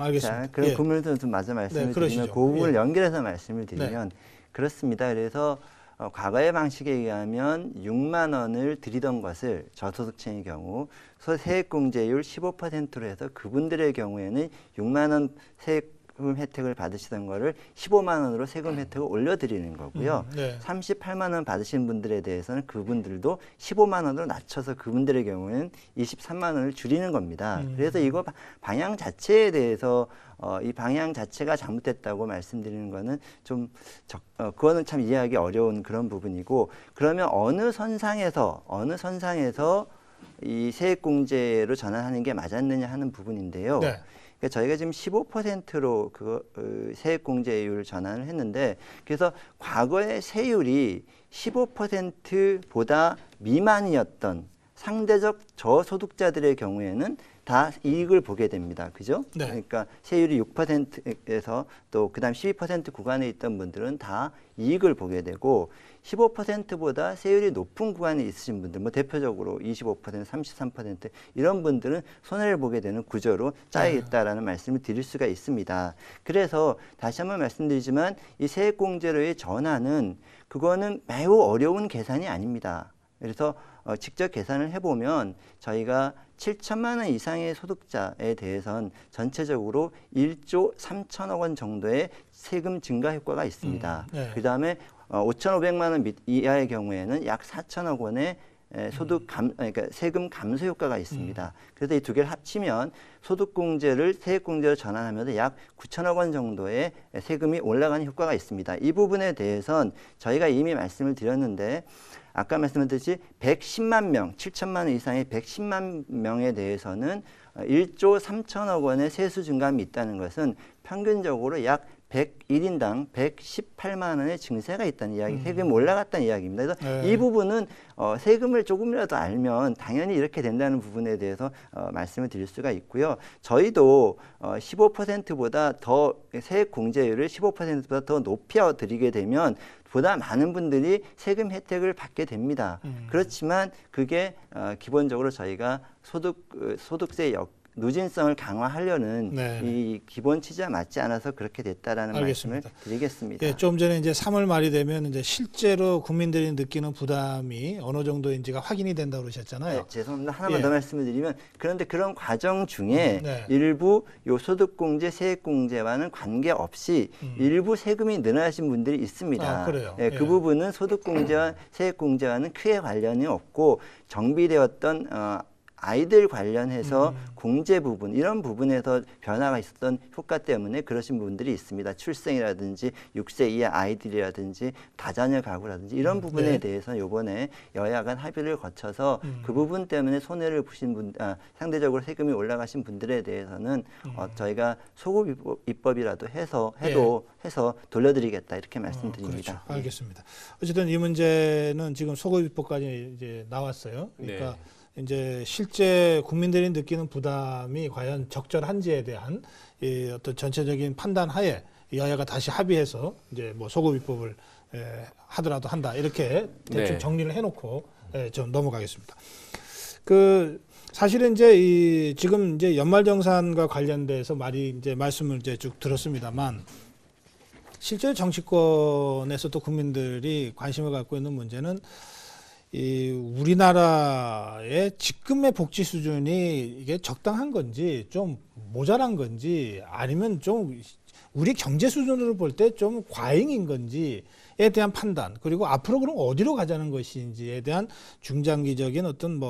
알겠습니다. 자, 그럼 예. 그 부분을 좀 마저 말씀을 네, 드리면 그러시죠. 그 부분을 예. 연결해서 말씀을 드리면 그렇습니다. 그래서 과거의 방식에 의하면 6만 원을 드리던 것을 저소득층의 경우 세액공제율 15%로 해서 그분들의 경우에는 6만 원 세금 혜택을 받으시던 거를 15만 원으로 세금 혜택을 올려드리는 거고요. 네. 38만 원 받으신 분들에 대해서는 그분들도 15만 원으로 낮춰서 그분들의 경우에는 23만 원을 줄이는 겁니다. 그래서 이거 방향 자체에 대해서 이 방향 자체가 잘못됐다고 말씀드리는 거는 좀 그거는 참 이해하기 어려운 그런 부분이고, 그러면 어느 선상에서 이 세액공제로 전환하는 게 맞았느냐 하는 부분인데요. 네. 그러니까 저희가 지금 15%로 세액공제율 전환을 했는데, 그래서 과거의 세율이 15%보다 미만이었던 상대적 저소득자들의 경우에는 다 이익을 보게 됩니다. 그죠? 네. 그러니까 세율이 6%에서 또 그다음 12% 구간에 있던 분들은 다 이익을 보게 되고, 15%보다 세율이 높은 구간에 있으신 분들, 뭐 대표적으로 25%, 33% 이런 분들은 손해를 보게 되는 구조로 짜여 있다라는 말씀을 드릴 수가 있습니다. 그래서 다시 한번 말씀드리지만 이 세액공제로의 전환은 그거는 매우 어려운 계산이 아닙니다. 그래서 직접 계산을 해보면 저희가 7천만 원 이상의 소득자에 대해서는 전체적으로 1조 3천억 원 정도의 세금 증가 효과가 있습니다. 네. 그다음에 5,500만 원 이하의 경우에는 약 4천억 원의 그러니까 세금 감소 효과가 있습니다. 그래서 이 두 개를 합치면 소득공제를 세액공제로 전환하면 약 9천억 원 정도의 세금이 올라가는 효과가 있습니다. 이 부분에 대해선 저희가 이미 말씀을 드렸는데, 아까 말씀드렸듯이 110만 명, 7천만 원 이상의 110만 명에 대해서는 1조 3천억 원의 세수 증감이 있다는 것은 평균적으로 약 101인당 118만 원의 증세가 있다는 이야기, 세금이 올라갔다는 이야기입니다. 그래서 이 부분은 세금을 조금이라도 알면 당연히 이렇게 된다는 부분에 대해서 말씀을 드릴 수가 있고요. 저희도 15%보다 더 세액 공제율을 15%보다 더 높여 드리게 되면 보다 많은 분들이 세금 혜택을 받게 됩니다. 그렇지만 그게 기본적으로 저희가 소득세 누진성을 강화하려는 이 기본 취지와 맞지 않아서 그렇게 됐다라는 알겠습니다. 말씀을 드리겠습니다. 예, 좀 전에 이제 3월 말이 되면 이제 실제로 국민들이 느끼는 부담이 어느 정도인지가 확인이 된다고 그러셨잖아요. 네, 죄송합니다. 하나만 더 말씀을 드리면, 그런데 그런 과정 중에 네. 일부 요 소득공제, 세액공제와는 관계없이 일부 세금이 늘어나신 분들이 있습니다. 아, 그래요? 예, 그 부분은 소득공제와 세액공제와는 크게 관련이 없고 정비되었던 아이들 관련해서 공제 부분, 이런 부분에서 변화가 있었던 효과 때문에 그러신 분들이 있습니다. 출생이라든지 6세 이하 아이들이라든지 다자녀 가구라든지 이런 부분에 대해서 요번에 여야 간 합의를 거쳐서 그 부분 때문에 손해를 보신 분, 상대적으로 세금이 올라가신 분들에 대해서는 저희가 소급 입법이라도 해서 돌려드리겠다, 이렇게 말씀드립니다. 그렇죠. 알겠습니다. 어쨌든 이 문제는 지금 소급 입법까지 이제 나왔어요. 그러니까 이제 실제 국민들이 느끼는 부담이 과연 적절한지에 대한 이 어떤 전체적인 판단 하에 여야가 다시 합의해서 이제 뭐 소급 입법을 하더라도 한다, 이렇게 대충 정리를 해놓고 좀 넘어가겠습니다. 사실은 이제 지금 이제 연말정산과 관련돼서 말씀을 이제 쭉 들었습니다만, 실제 정치권에서도 국민들이 관심을 갖고 있는 문제는 우리나라의 지금의 복지 수준이 이게 적당한 건지, 좀 모자란 건지, 아니면 좀 우리 경제 수준으로 볼 때 좀 과잉인 건지에 대한 판단, 그리고 앞으로 그럼 어디로 가자는 것인지에 대한 중장기적인 어떤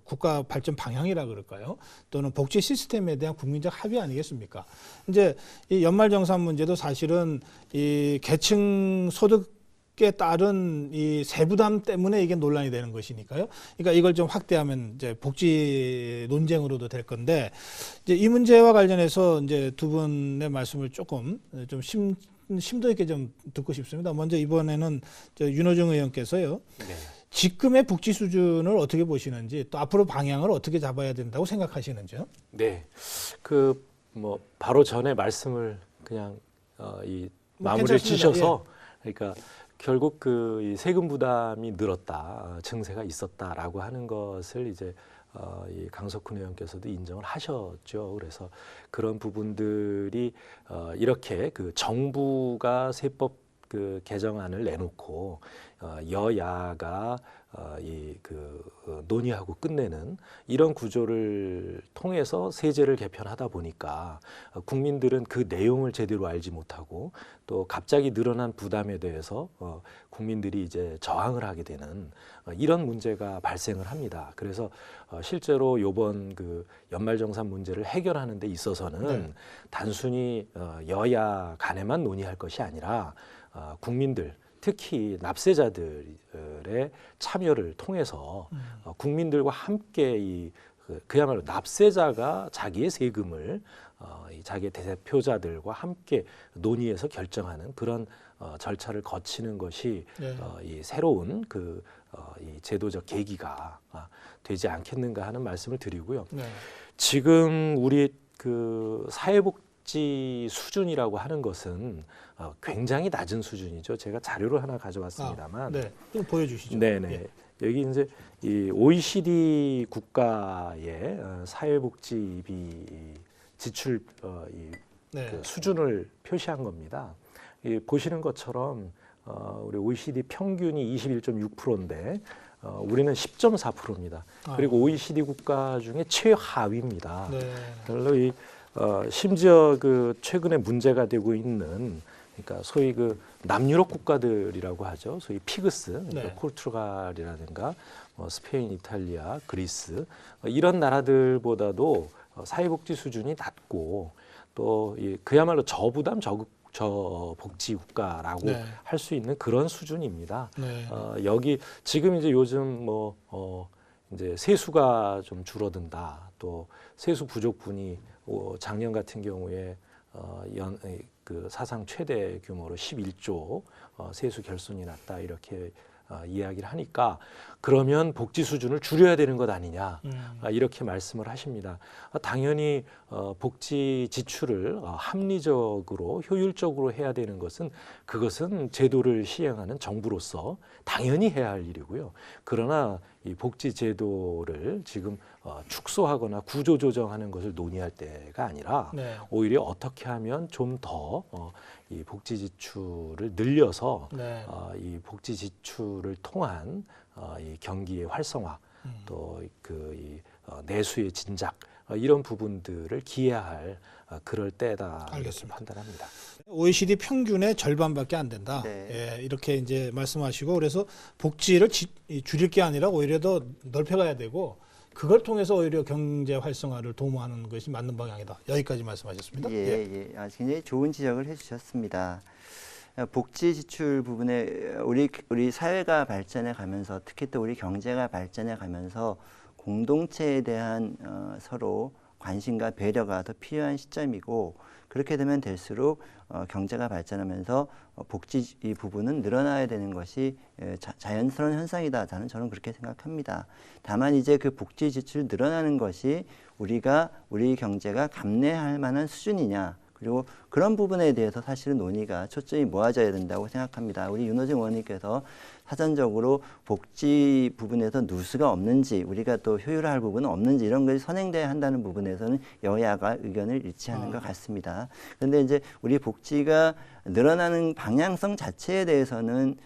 국가 발전 방향이라 그럴까요? 또는 복지 시스템에 대한 국민적 합의 아니겠습니까? 이제 이 연말정산 문제도 사실은 이 계층 소득 에 따른 이 세부담 때문에 이게 논란이 되는 것이니까요. 그러니까 이걸 좀 확대하면 이제 복지 논쟁으로도 될 건데, 이제 이 문제와 관련해서 이제 두 분의 말씀을 조금 좀 심도 있게 좀 듣고 싶습니다. 먼저 이번에는 윤호중 의원께서요. 지금의 복지 수준을 어떻게 보시는지, 또 앞으로 방향을 어떻게 잡아야 된다고 생각하시는지요? 네, 바로 전에 말씀을 그냥 마무리를 지셔서, 그러니까 결국 이 세금 부담이 늘었다, 증세가 있었다라고 하는 것을 이제 이 강석훈 의원께서도 인정을 하셨죠. 그래서 그런 부분들이 이렇게 그 정부가 세법 그 개정안을 내놓고 여야가 논의하고 끝내는 이런 구조를 통해서 세제를 개편하다 보니까 국민들은 그 내용을 제대로 알지 못하고 또 갑자기 늘어난 부담에 대해서 국민들이 이제 저항을 하게 되는 이런 문제가 발생을 합니다. 그래서 실제로 이번 그 연말정산 문제를 해결하는 데 있어서는 단순히 여야 간에만 논의할 것이 아니라 국민들 특히 납세자들의 참여를 통해서 국민들과 함께 그야말로 납세자가 자기의 세금을 자기의 대표자들과 함께 논의해서 결정하는 그런 절차를 거치는 것이 이 새로운 이 제도적 계기가 되지 않겠는가 하는 말씀을 드리고요. 지금 우리 그 사회복지 수준이라고 하는 것은 굉장히 낮은 수준이죠. 제가 자료를 하나 가져왔습니다만, 좀 보여주시죠. 네네. 여기 이제 이 OECD 국가의 사회복지비 지출 그 수준을 표시한 겁니다. 보시는 것처럼 우리 OECD 평균이 21.6%인데 우리는 10.4%입니다. 그리고 OECD 국가 중에 최하위입니다. 별로 심지어 그 최근에 문제가 되고 있는 그러니까 소위 그 남유럽 국가들이라고 하죠. 소위 피그스, 그러니까 포르투갈이라든가 스페인, 이탈리아, 그리스 이런 나라들보다도 사회복지 수준이 낮고 또 그야말로 저부담 저복지 국가라고 할 수 있는 그런 수준입니다. 여기 지금 이제 요즘 이제 세수가 좀 줄어든다. 또 세수 부족분이 작년 같은 경우에 그 사상 최대 규모로 11조 세수 결손이 났다 이렇게 이야기를 하니까 그러면 복지 수준을 줄여야 되는 것 아니냐 이렇게 말씀을 하십니다. 당연히 복지 지출을 합리적으로 효율적으로 해야 되는 그것은 제도를 시행하는 정부로서 당연히 해야 할 일이고요. 그러나 이 복지 제도를 지금 축소하거나 구조 조정하는 것을 논의할 때가 아니라 오히려 어떻게 하면 좀 더 이 복지 지출을 늘려서 이 복지 지출을 통한 이 경기의 활성화 또 이 내수의 진작 이런 부분들을 기여할 그럴 때다 이렇게 판단합니다. OECD 평균의 절반밖에 안 된다. 이렇게 이제 말씀하시고 그래서 복지를 줄일 게 아니라 오히려 더 넓혀가야 되고 그걸 통해서 오히려 경제 활성화를 도모하는 것이 맞는 방향이다. 여기까지 말씀하셨습니다. 굉장히 좋은 지적을 해주셨습니다. 복지 지출 부분에 우리 사회가 발전해 가면서 특히 또 우리 경제가 발전해 가면서 공동체에 대한 서로 관심과 배려가 더 필요한 시점이고 그렇게 되면 될수록 경제가 발전하면서 복지 이 부분은 늘어나야 되는 것이 자연스러운 현상이다. 저는 그렇게 생각합니다. 다만 이제 그 복지 지출 늘어나는 것이 우리 경제가 감내할 만한 수준이냐 그리고 그런 부분에 대해서 사실은 논의가 초점이 모아져야 된다고 생각합니다. 우리 윤호중 의원님께서 사전적으로 복지 부분에서 누수가 없는지 우리가 또 효율화할 부분은 없는지 이런 것이 선행돼야 한다는 부분에서는 여야가 의견을 일치하는 것 같습니다. 그런데 이제 우리 복지가 늘어나는 방향성 자체에 대해서는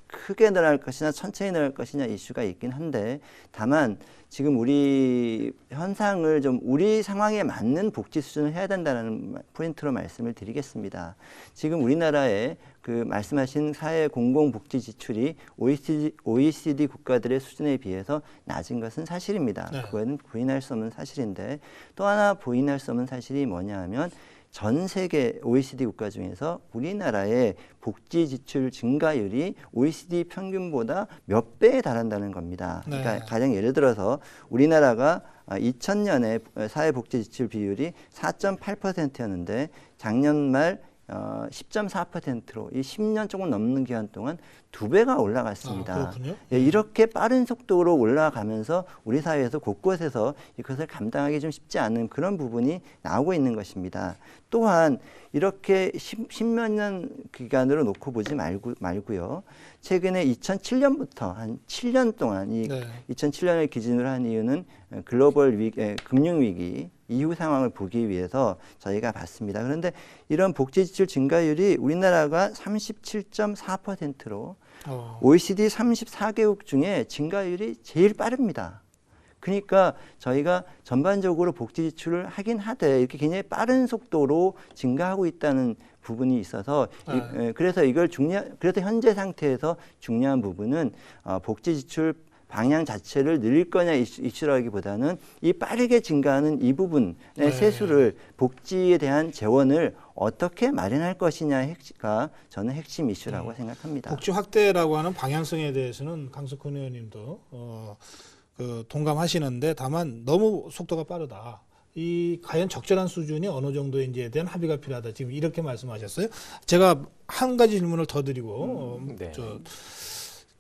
크게 늘어날 것이냐 천천히 늘어날 것이냐 이슈가 있긴 한데 다만 지금 우리 현상을 좀 우리 상황에 맞는 복지 수준을 해야 된다는 포인트로 말씀을 드리겠습니다. 지금 우리나라의 그 말씀하신 사회 공공복지 지출이 OECD 국가들의 수준에 비해서 낮은 것은 사실입니다. 그거는 부인할 수 없는 사실인데 또 하나 부인할 수 없는 사실이 뭐냐 하면 전 세계 OECD 국가 중에서 우리나라의 복지 지출 증가율이 OECD 평균보다 몇 배에 달한다는 겁니다. 그러니까 가령 예를 들어서 우리나라가 2000년에 사회복지 지출 비율이 4.8%였는데 작년 말 10.4%로 이 10년 조금 넘는 기간 동안 2배가 올라갔습니다. 그렇군요. 예, 이렇게 빠른 속도로 올라가면서 우리 사회에서 곳곳에서 이것을 감당하기 좀 쉽지 않은 그런 부분이 나오고 있는 것입니다. 또한 이렇게 10몇 년 기간으로 놓고 보지 말고요. 최근에 2007년부터 한 7년 동안 이 2007년을 기준으로 한 이유는 글로벌 금융위기 이후 상황을 보기 위해서 저희가 봤습니다. 그런데 이런 복지 지출 증가율이 우리나라가 37.4%로 OECD 34개국 중에 증가율이 제일 빠릅니다. 그러니까 저희가 전반적으로 복지 지출을 하긴 하되 이렇게 굉장히 빠른 속도로 증가하고 있다는 부분이 있어서 그래서 그래서 현재 상태에서 중요한 부분은 복지 지출 방향 자체를 늘릴 거냐 이슈라기보다는 이 빠르게 증가하는 이 부분의 세수를 복지에 대한 재원을 어떻게 마련할 것이냐가 저는 핵심 이슈라고 생각합니다. 복지 확대라고 하는 방향성에 대해서는 강석훈 의원님도 동감하시는데 다만 너무 속도가 빠르다. 이 과연 적절한 수준이 어느 정도인지에 대한 합의가 필요하다. 지금 이렇게 말씀하셨어요. 제가 한 가지 질문을 더 드리고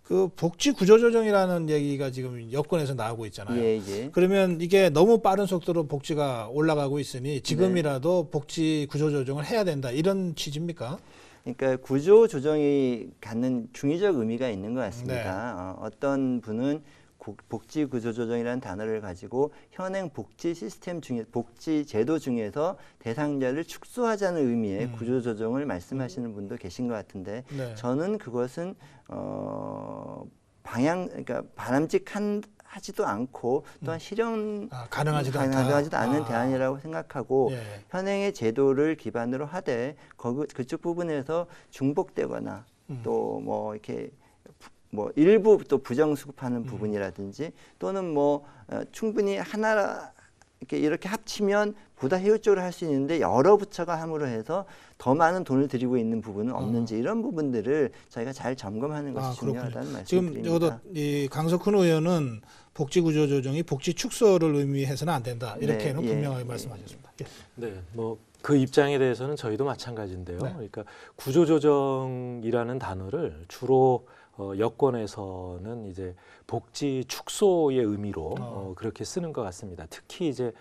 그 복지 구조조정이라는 얘기가 지금 여권에서 나오고 있잖아요. 그러면 이게 너무 빠른 속도로 복지가 올라가고 있으니 지금이라도 복지 구조조정을 해야 된다. 이런 취지입니까? 그러니까 구조조정이 갖는 중의적 의미가 있는 것 같습니다. 어떤 분은 복지 구조조정이라는 단어를 가지고 현행 복지 시스템 중에 복지 제도 중에서 대상자를 축소하자는 의미의 구조조정을 말씀하시는 분도 계신 것 같은데 저는 그것은 그러니까 바람직하지도 않고 또한 실현 가능하지도 않은 대안이라고 생각하고 현행의 제도를 기반으로 하되 그쪽 부분에서 중복되거나 또 뭐 이렇게 일부 또 부정수급하는 부분이라든지 또는 충분히 이렇게 합치면 보다 효율적으로 할 수 있는데 여러 부처가 함으로 해서 더 많은 돈을 들이고 있는 부분은 없는지 이런 부분들을 저희가 잘 점검하는 것이 중요하다는 말씀드립니다. 지금 여기도 이 강석훈 의원은 복지 구조 조정이 복지 축소를 의미해서는 안 된다. 이렇게는 분명하게 말씀하셨습니다. 그 입장에 대해서는 저희도 마찬가지인데요. 그러니까 구조조정이라는 단어를 주로 여권에서는 이제 복지 축소의 의미로 그렇게 쓰는 것 같습니다. 특히 이제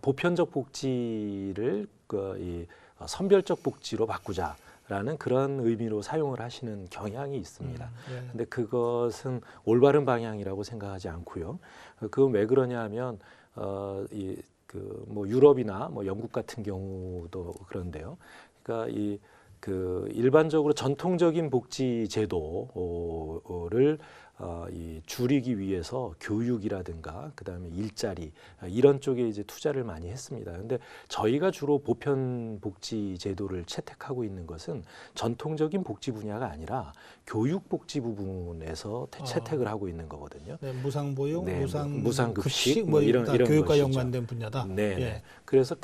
보편적 복지를 이 선별적 복지로 바꾸자라는 그런 의미로 사용을 하시는 경향이 있습니다. 근데 그것은 올바른 방향이라고 생각하지 않고요. 그건 왜 그러냐면 유럽이나 영국 같은 경우도 그런데요. 그러니까 일반적으로 전통적인 복지 제도를 줄이기 위해서 교육이라든가 그다음에 일자리 이런 쪽에 이제 투자를 많이 했습니다. 그런데 저희가 주로 보편 복지 제도를 채택하고 있는 것은 전통적인 복지 분야가 아니라 교육 복지 부분에서 채택을 하고 있는 거거든요. 무상보육, 무상급식 이런 교육과 것이죠. 연관된 분야다. 그래서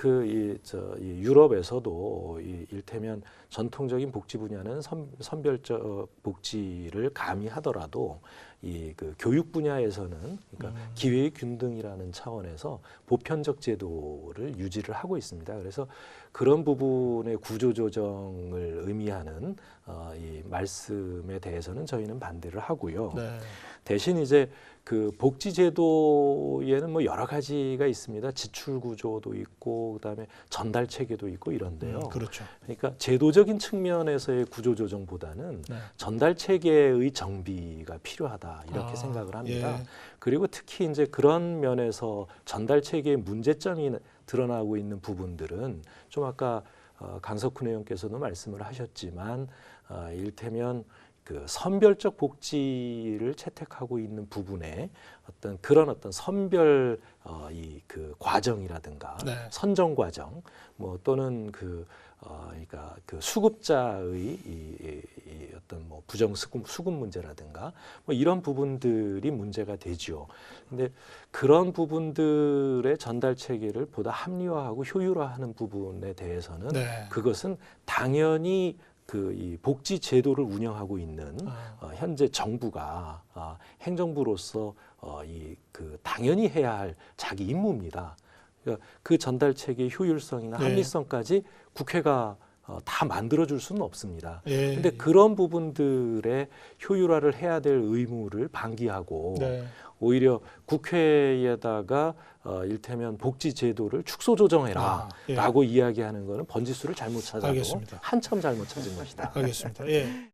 유럽에서도 일테면 전통적인 복지 분야는 선별적 복지를 가미하더라도 그 교육 분야에서는 그러니까 기회의 균등이라는 차원에서 보편적 제도를 유지를 하고 있습니다. 그래서 그런 부분의 구조조정을 의미하는 이 말씀에 대해서는 저희는 반대를 하고요. 대신 이제 그 복지 제도에는 여러 가지가 있습니다. 지출 구조도 있고 그다음에 전달 체계도 있고 이런데요. 그렇죠. 그러니까 제도적인 측면에서의 구조 조정보다는 전달 체계의 정비가 필요하다 이렇게 생각을 합니다. 그리고 특히 이제 그런 면에서 전달 체계의 문제점이 드러나고 있는 부분들은 좀 아까 강석훈 의원께서도 말씀을 하셨지만 일테면 그 선별적 복지를 채택하고 있는 부분에 그런 선별 그 과정이라든가 선정 과정 또는 그러니까 그 수급자의 부정 수급 문제라든가 이런 부분들이 문제가 되죠. 근데 그런 부분들의 전달 체계를 보다 합리화하고 효율화하는 부분에 대해서는 그것은 당연히 이 복지 제도를 운영하고 있는 현재 정부가 행정부로서 당연히 해야 할 자기 임무입니다. 그러니까 그 전달 체계의 효율성이나 합리성까지 국회가 다 만들어줄 수는 없습니다. 예. 근데 그런 부분들의 효율화를 해야 될 의무를 방기하고 네. 오히려 국회에다가 일테면 복지 제도를 축소 조정해라 예. 라고 이야기하는 거는 번지수를 잘못 찾아도 알겠습니다. 한참 잘못 찾은 것이다. 알겠습니다. 예.